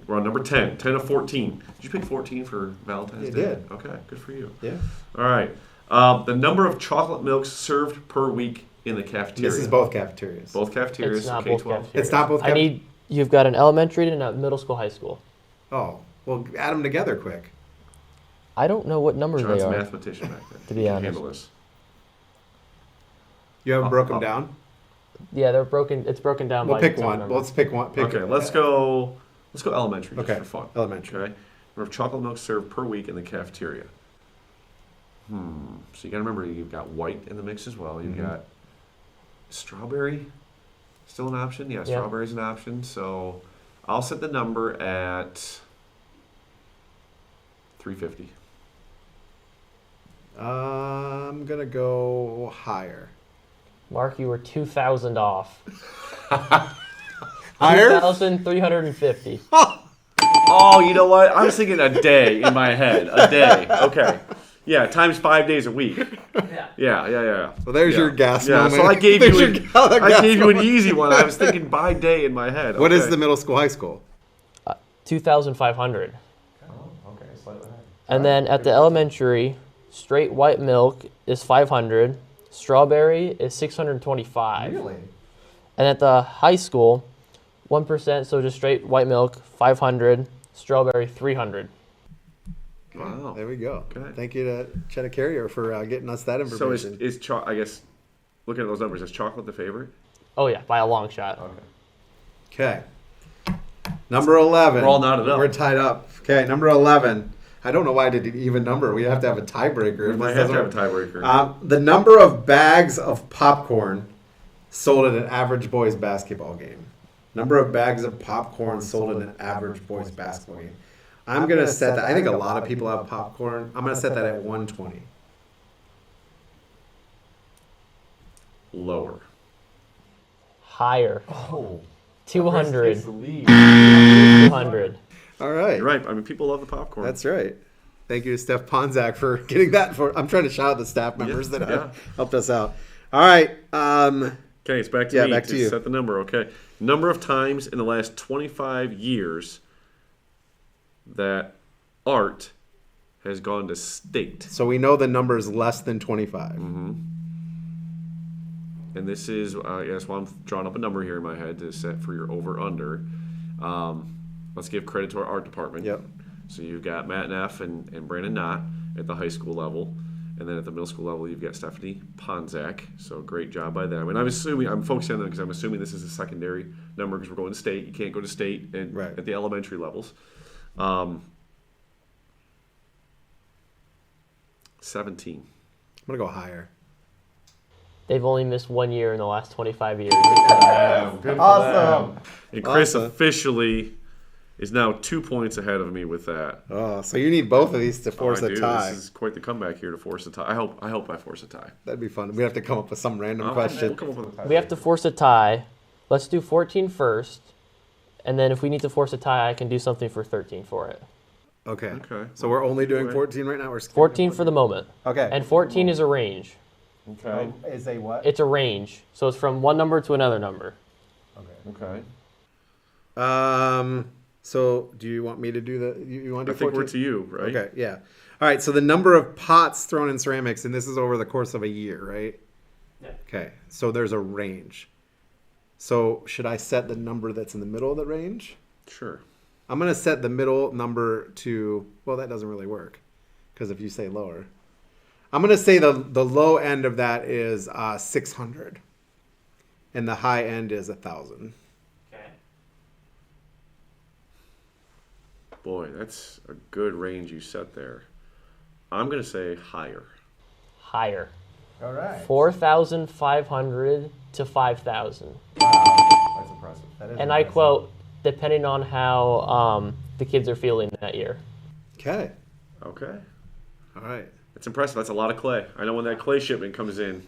we're on number 10. 10 of 14. Did you pick 14 for Valentine's I Day? did. Okay, good for you. Yeah. All right. The number of chocolate milks served per week in the cafeteria. This is both cafeterias. Both cafeterias. It's not K-12. both cafeterias. It's not both I need, you've got an elementary and a middle school, high school. Oh, well, add them together quick. I don't know what numbers John's they a are. mathematician back then. To be He can honest. handle this. You haven't broke them down? Yeah, they're broken. It's broken down We'll by pick some one. number. Let's pick one. Pick Okay, let's go elementary just Okay, for fun. elementary. Okay. Number of chocolate milk served per week in the cafeteria. So you got to remember you've got white in the mix as well. You've got strawberry, still an option. Yeah, strawberry's an option. So I'll set the number at 350. I'm going to go higher. Mark, you were 2,000 off. Higher? 2,350. Oh, you know what? I was thinking a day in my head. A day. Okay. Yeah, times 5 days a week. Yeah. Well, there's Yeah. your gas Yeah, moment. so I gave There's you your an, gas I gave you an moment. easy one. I was thinking by day in my head. What is Okay. the middle school, high school? 2,500. Okay, slightly higher. And then at the elementary, straight white milk is 500. Strawberry is 625. Really? And at the high school, 1%, so just straight white milk, 500. Strawberry, 300. Wow. There we go. Okay. Thank you to Cheddar Carrier for getting us that So information. I guess, looking at those numbers, is chocolate the favorite? Oh, yeah, by a long shot. Okay. Okay. Number 11. We're all knotted up. We're tied up. Okay, number 11. I don't know why I did an even number. We have to have a tiebreaker. We if might this have to have a doesn't tiebreaker. The number of bags of popcorn sold at an average boys basketball game. Number of bags of popcorn sold at an average boys basketball game. I'm going to set that. I think a lot of people have popcorn. I'm going to set that at 120. Lower. Higher. Oh. 200. 200. 200. All right. You're right. I mean, people love the popcorn. That's right. Thank you to Steph Ponzak for getting that. I'm trying to shout out the staff members that have helped us out. All right. Okay, it's back to me back to you. set the number. Okay. Number of times in the last 25 years that art has gone to state. So we know the number is less than 25. And this is, yes, well, I'm drawing up a number here in my head to set for your over-under. Let's give credit to our art department. Yep. So you've got Matt Neff and Brandon Knott at the high school level. And then at the middle school level, you've got Stephanie Ponzak. So great job by them. And I'm focusing on them because I'm assuming this is a secondary number because we're going to state. You can't go to state at the elementary levels. 17. I'm going to go higher. They've only missed 1 year in the last 25 years. Awesome. And Chris Awesome. officially is now 2 points ahead of me with that. Oh, so you need both of these to force I a do. tie. This is quite the comeback here to force a tie. I hope I force a tie. That'd be fun. We have to come up with some random We'll question. come up with a tie. We have to force a tie. Let's do 14 first. And then if we need to force a tie, I can do something for 13 for it. Okay. Okay. So we're only doing Right. 14 right now? We're skipping 14 for the moment. Okay. And 14 is a range. Okay. Is a what? It's a range. So it's from one number to another number. Okay. So do you want me to do the, you want to I do think 14? we're to you, right? Okay, yeah. All right, so the number of pots thrown in ceramics, and this is over the course of a year, right? Yeah. Okay, so there's a range. So should I set the number that's in the middle of the range? Sure. I'm going to set the middle number to, well, that doesn't really work, because if you say lower. I'm going to say the low end of that is 600, and the high end is 1,000. Okay. Boy, that's a good range you set there. I'm going to say higher. Higher. All right. 4,500 to 5,000. That's impressive. And I quote, depending on how the kids are feeling that year. Okay. Okay. All right. That's impressive. That's a lot of clay. I know when that clay shipment comes in,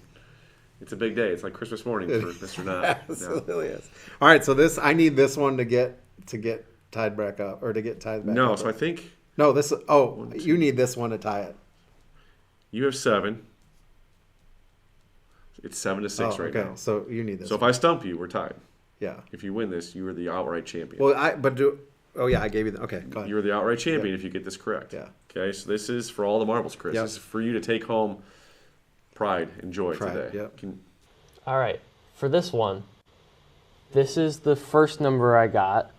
It's a big day. It's like Christmas morning for Mr. Knott. Absolutely is. All right, so I need this one to get tied back up, or to get tied back up. No, so I think No, this. Oh, you need this one to tie it. you have 7. It's 7-6 right okay. now. So you need this. So if I stump you, we're tied. Yeah. If you win this, you are the outright champion. Well, I gave you the. Okay, go ahead. You're the outright champion if you get this correct. Yeah. Okay, so this is for all the marbles, Chris. Yep. This is for you to take home pride and joy Pride, today. yep. All right, for this one, this is the first number I got,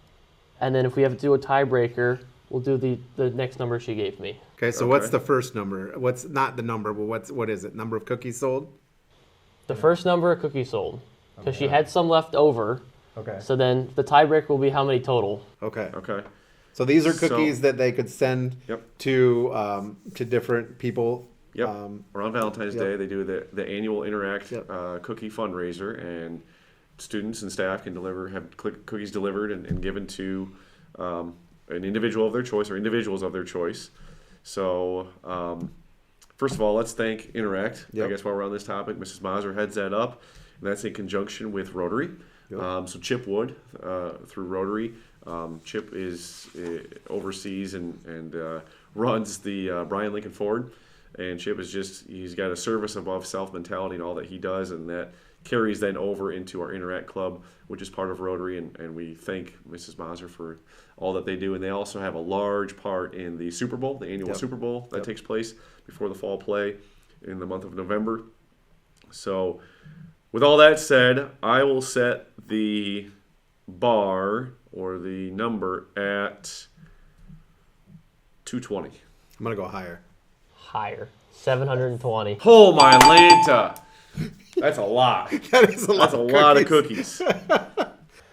and then if we have to do a tiebreaker, we'll do the next number she gave me. Okay, so what's the first number? What's not the number, but what is it? Number of cookies sold? The first number of cookies sold, because she had some left over. Okay. So then the tiebreaker will be how many total. Okay. Okay. So these are cookies that they could send Yep. to different people. Yep. Around Valentine's yep. Day, they do the annual Interact Yep. cookie fundraiser, and students and staff can have cookies delivered and given to an individual of their choice or individuals of their choice. So, first of all, let's thank Interact. Yep. I guess while we're on this topic, Mrs. Mazur heads that up, and that's in conjunction with Rotary. Yep. So Chip Wood through Rotary. Chip oversees and runs the Bryan Lincoln Ford. And Chip he's got a service above self mentality in all that he does, and that carries then over into our Interact Club, which is part of Rotary, and we thank Mrs. Mazur for all that they do. And they also have a large part in the Super Bowl, the annual Yep. Super Bowl that Yep. takes place before the fall play in the month of November. So with all that said, I will set the bar or the number at 220. I'm gonna go higher. Higher, 720. Oh, my Lanta! That's a lot. That is a lot. That's a lot of cookies.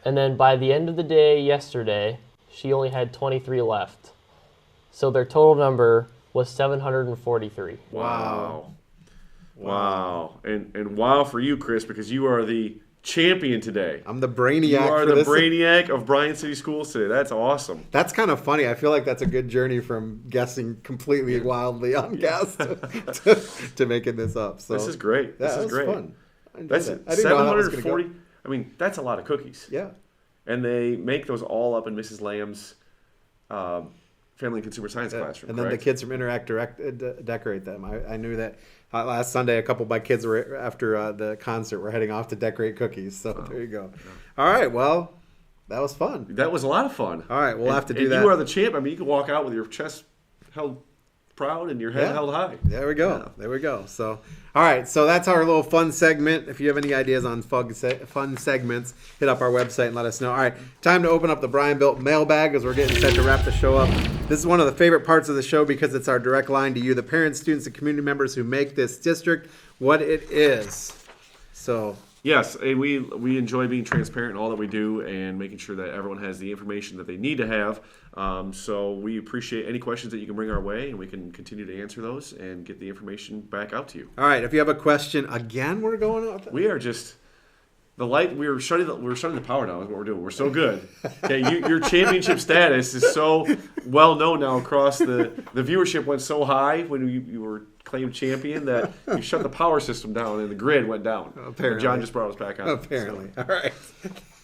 And then by the end of the day yesterday, she only had 23 left. So their total number was 743. Wow. And wow for you, Chris, because you are the champion today. I'm the brainiac. You are for the this. brainiac of Bryan City Schools today. That's awesome. That's kind of funny. I feel like that's a good journey from guessing completely wildly on guess to making this up. So This is great. This that is was great. fun. I enjoyed That's that. I didn't know how that was gonna go. 740. I mean, that's a lot of cookies. Yeah. And they make those all up in Mrs. Lamb's Family and Consumer Science classroom. And then correct? the kids from Interact decorate them. I knew that last Sunday. A couple of my kids were after the concert. Were heading off to decorate cookies. So there you go. All right. Well, that was fun. That was a lot of fun. All right, we'll have to do and that. You are the champ. I mean, you can walk out with your chest held proud and your head held high. There we go. There we go. So, all right. So that's our little fun segment. If you have any ideas on fun segments, hit up our website and let us know. All right. Time to open up the Bryan Built mailbag as we're getting set to wrap the show up. This is one of the favorite parts of the show because it's our direct line to you, the parents, students, and community members who make this district what it is. So. Yes, and we enjoy being transparent in all that we do and making sure that everyone has the information that they need to have. So we appreciate any questions that you can bring our way, and we can continue to answer those and get the information back out to you. All right, if you have a question, again, we're going on. We are just the light. We're shutting the power down. Is what we're doing. We're so good. Okay, your championship status is so well known now across the viewership went so high when you were claimed champion that you shut the power system down and the grid went down. Apparently. And John just brought us back on. Apparently. So. All right.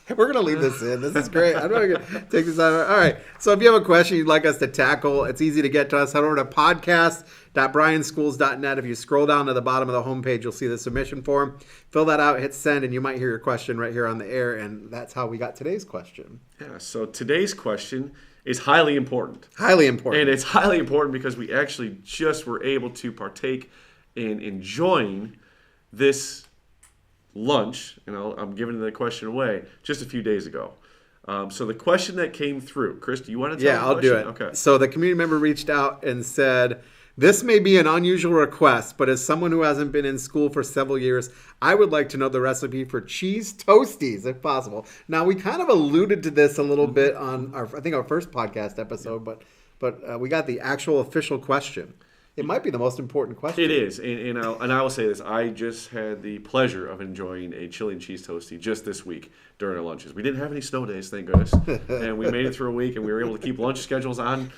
We're going to leave this in. This is great. I'm not going to take this out. All right. So if you have a question you'd like us to tackle, it's easy to get to us. Head over to podcast.bryanschools.net. If you scroll down to the bottom of the homepage, you'll see the submission form. Fill that out, hit send, and you might hear your question right here on the air. And that's how we got today's question. Yeah. So today's question is highly important. Highly important. And it's highly important because we actually just were able to partake in enjoying this lunch, and I'm giving the question away, just a few days ago. So the question that came through, Chris, do you want to tell Yeah, the I'll do question? it. Okay. So the community member reached out and said, this may be an unusual request, but as someone who hasn't been in school for several years, I would like to know the recipe for cheese toasties, if possible. Now, we kind of alluded to this a little bit on our first podcast episode, but we got the actual official question. It might be the most important question. It is, and I will say this. I just had the pleasure of enjoying a chili and cheese toastie just this week during our lunches. We didn't have any snow days, thank goodness, and we made it through a week, and we were able to keep lunch schedules on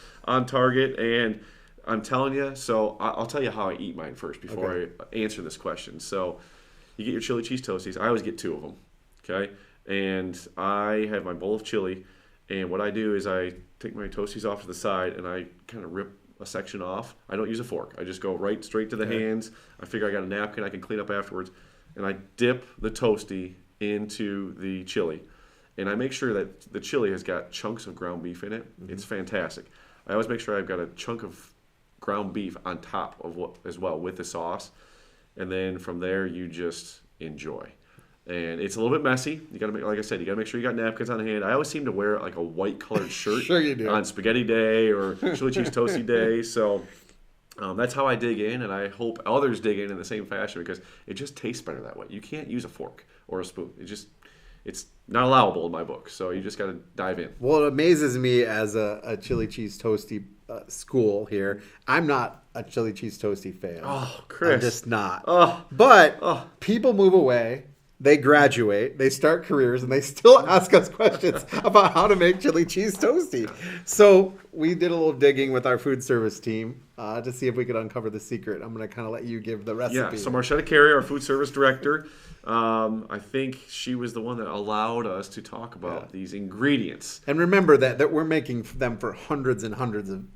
target, and I'm telling you, so I'll tell you how I eat mine first before I answer this question. So you get your chili cheese toasties. I always get 2 of them, okay? And I have my bowl of chili, and what I do is I take my toasties off to the side, and I kind of rip a section off. I don't use a fork. I just go straight to the hands. I figure I got a napkin I can clean up afterwards, and I dip the toasty into the chili. And I make sure that the chili has got chunks of ground beef in it. It's fantastic. I always make sure I've got a chunk of ground beef on top of what as well with the sauce. And then from there, you just enjoy. And it's a little bit messy. You got to make, like I said, you got to make sure you got napkins on hand. I always seem to wear like a white colored shirt Sure you do. on spaghetti day or chili cheese toasty day. So that's how I dig in, and I hope others dig in the same fashion because it just tastes better that way. You can't use a fork or a spoon. It's not allowable in my book. So you just got to dive in. Well, it amazes me as a chili cheese toasty school here. I'm not a chili cheese toasty fan. Oh, Chris. I'm just not. Oh. But people move away. They graduate, they start careers, and they still ask us questions about how to make chili cheese toasty. So we did a little digging with our food service team to see if we could uncover the secret. I'm going to kind of let you give the recipe. Yeah, so Marchetta Carey, our food service director, I think she was the one that allowed us to talk about these ingredients. And remember that we're making them for hundreds and hundreds, and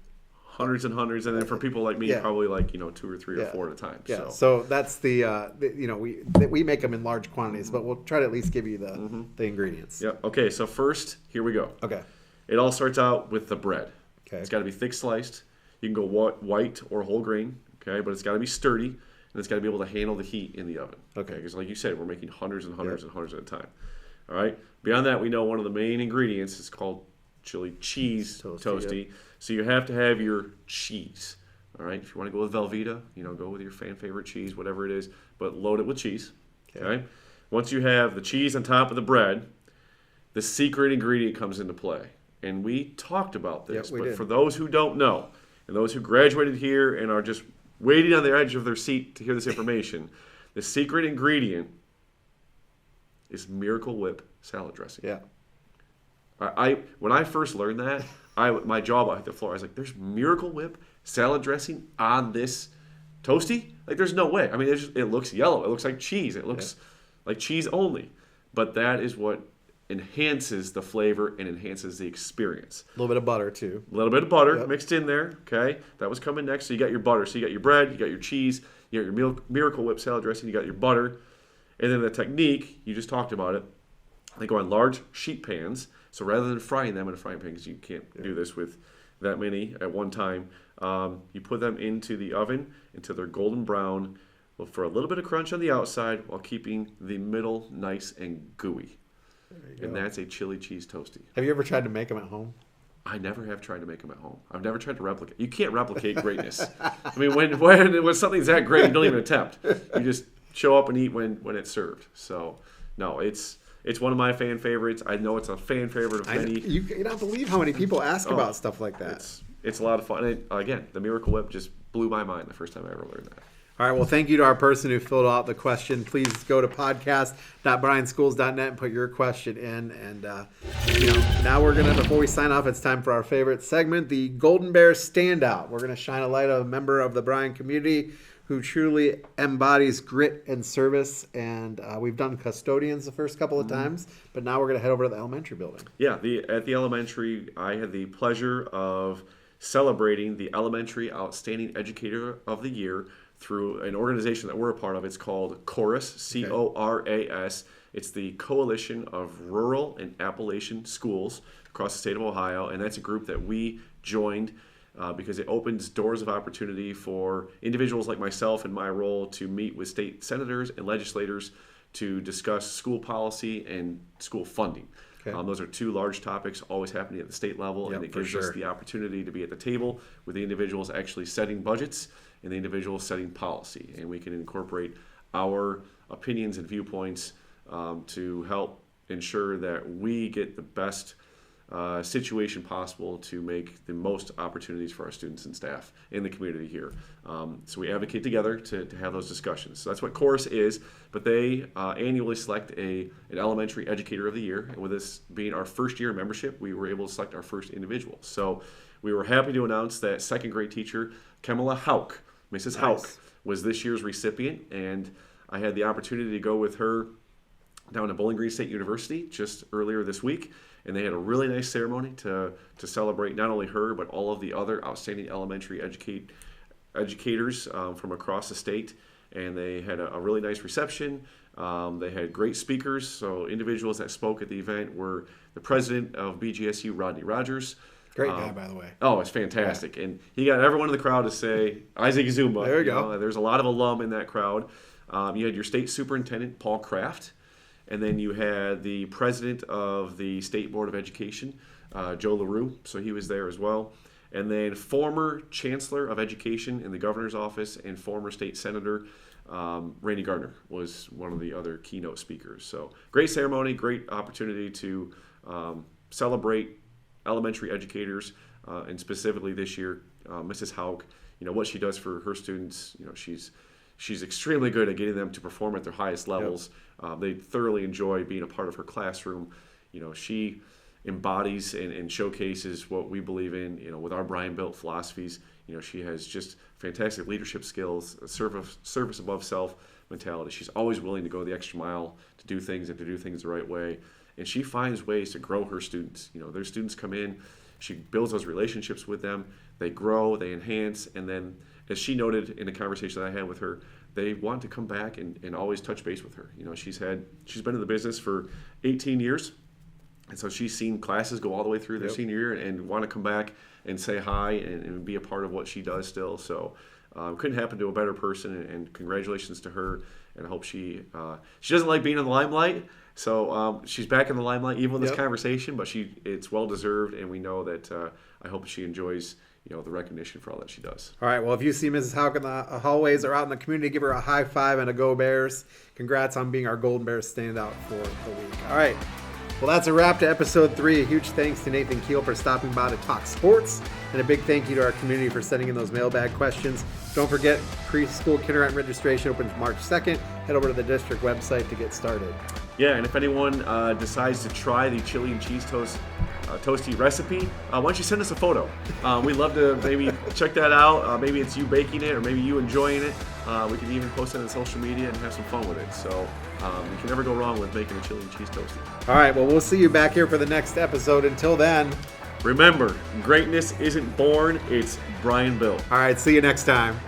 then for people like me, probably like 2 or 3 or 4 at a time. Yeah, so that's we make them in large quantities, but we'll try to at least give you the ingredients. Yeah. Okay. So first, here we go. Okay. It all starts out with the bread. Okay. It's got to be thick sliced. You can go white or whole grain. Okay, but it's got to be sturdy and it's got to be able to handle the heat in the oven. Okay. Because like you said, we're making hundreds and hundreds and hundreds at a time. All right. Beyond that, we know one of the main ingredients is called chili cheese toasty. Yep. So you have to have your cheese. All right. If you want to go with Velveeta, go with your fan favorite cheese, whatever it is, but load it with cheese. Okay. Once you have the cheese on top of the bread, the secret ingredient comes into play. And we talked about this, but for those who don't know, and those who graduated here and are just waiting on the edge of their seat to hear this information, the secret ingredient is Miracle Whip salad dressing. Yeah. When I first learned that, my jaw hit the floor. I was like, "There's Miracle Whip salad dressing on this toasty? Like, there's no way. I mean, it looks yellow. It looks like cheese. It looks like cheese only. But that is what enhances the flavor and enhances the experience. A little bit of butter too. A little bit of butter mixed in there. Okay, that was coming next. So you got your butter. So you got your bread. You got your cheese. You got your Miracle Whip salad dressing. You got your butter, and then the technique you just talked about it. They go on large sheet pans. So rather than frying them in a frying pan, because you can't do this with that many at one time, you put them into the oven until they're golden brown, for a little bit of crunch on the outside while keeping the middle nice and gooey. And that's a chili cheese toasty. Have you ever tried to make them at home? I never have tried to make them at home. I've never tried to replicate. You can't replicate greatness. I mean, when something's that great, you don't even attempt. You just show up and eat when it's served. So, no, it's one of my fan favorites. I know it's a fan favorite of many. You don't believe how many people ask about stuff like that. It's a lot of fun. And again, the Miracle Whip just blew my mind the first time I ever learned that. All right, well, thank you to our person who filled out the question. Please go to podcast.bryanschools.net and put your question in. And, now we're going to, before we sign off, it's time for our favorite segment, the Golden Bear Standout. We're going to shine a light on a member of the Bryan community who truly embodies grit and service. And we've done custodians the first couple of times, but now we're going to head over to the elementary building. Yeah, at the elementary, I had the pleasure of celebrating the Elementary Outstanding Educator of the Year through an organization that we're a part of. It's called CORAS, CORAS. It's the Coalition of Rural and Appalachian Schools across the state of Ohio, and that's a group that we joined because it opens doors of opportunity for individuals like myself in my role to meet with state senators and legislators to discuss school policy and school funding. Okay. Those are two large topics always happening at the state level, and it gives us the opportunity to be at the table with the individuals actually setting budgets and the individuals setting policy. And we can incorporate our opinions and viewpoints to help ensure that we get the best situation possible to make the most opportunities for our students and staff in the community here. So we advocate together to have those discussions. So that's what CORAS is, but they annually select an elementary educator of the year. And with this being our first year membership, we were able to select our first individual. So we were happy to announce that second grade teacher, Kam Houk, Mrs. Houk, was this year's recipient. And I had the opportunity to go with her down to Bowling Green State University just earlier this week, and they had a really nice ceremony to celebrate not only her, but all of the other outstanding elementary educators from across the state. And they had a really nice reception. They had great speakers. So individuals that spoke at the event were the president of BGSU, Rodney Rogers. Great guy, by the way. Oh, it's fantastic. Yeah. And he got everyone in the crowd to say Isaac Zumba. There you go. There's a lot of alum in that crowd. You had your state superintendent, Paul Kraft. And then you had the president of the State Board of Education, Joe LaRue. So he was there as well. And then former Chancellor of Education in the governor's office and former state senator, Rainey Gardner, was one of the other keynote speakers. So great ceremony, great opportunity to celebrate elementary educators, and specifically this year, Mrs. Houk. What she does for her students. She's extremely good at getting them to perform at their highest levels. Yep. They thoroughly enjoy being a part of her classroom. She embodies and showcases what we believe in, with our Bryan built philosophies. She has just fantastic leadership skills, a service above self mentality. She's always willing to go the extra mile to do things and to do things the right way. And she finds ways to grow her students. Their students come in, she builds those relationships with them, they grow, they enhance, and then, as she noted in a conversation that I had with her, they want to come back and always touch base with her. She's been in the business for 18 years. And so she's seen classes go all the way through their senior year and want to come back and say hi and be a part of what she does still. So couldn't happen to a better person, and congratulations to her. And I hope she doesn't like being in the limelight. So she's back in the limelight even with this conversation, but it's well-deserved, and we know that I hope she enjoys the recognition for all that she does. All right, well, if you see Mrs. Houk in the hallways or out in the community, give her a high five and a Go Bears. Congrats on being our Golden Bears standout for the week. All right. Well, that's a wrap to episode 3. A huge thanks to Nathan Keel for stopping by to talk sports, and a big thank you to our community for sending in those mailbag questions. Don't forget, preschool kindergarten registration opens March 2nd. Head over to the district website to get started. Yeah, and if anyone decides to try the chili and cheese toastie recipe, why don't you send us a photo? We'd love to maybe check that out. Maybe it's you baking it, or maybe you enjoying it. We can even post it on social media and have some fun with it. So you can never go wrong with making a chili and cheese toastie. All right, well, we'll see you back here for the next episode. Until then, remember, greatness isn't born, it's Bryan built. All right, see you next time.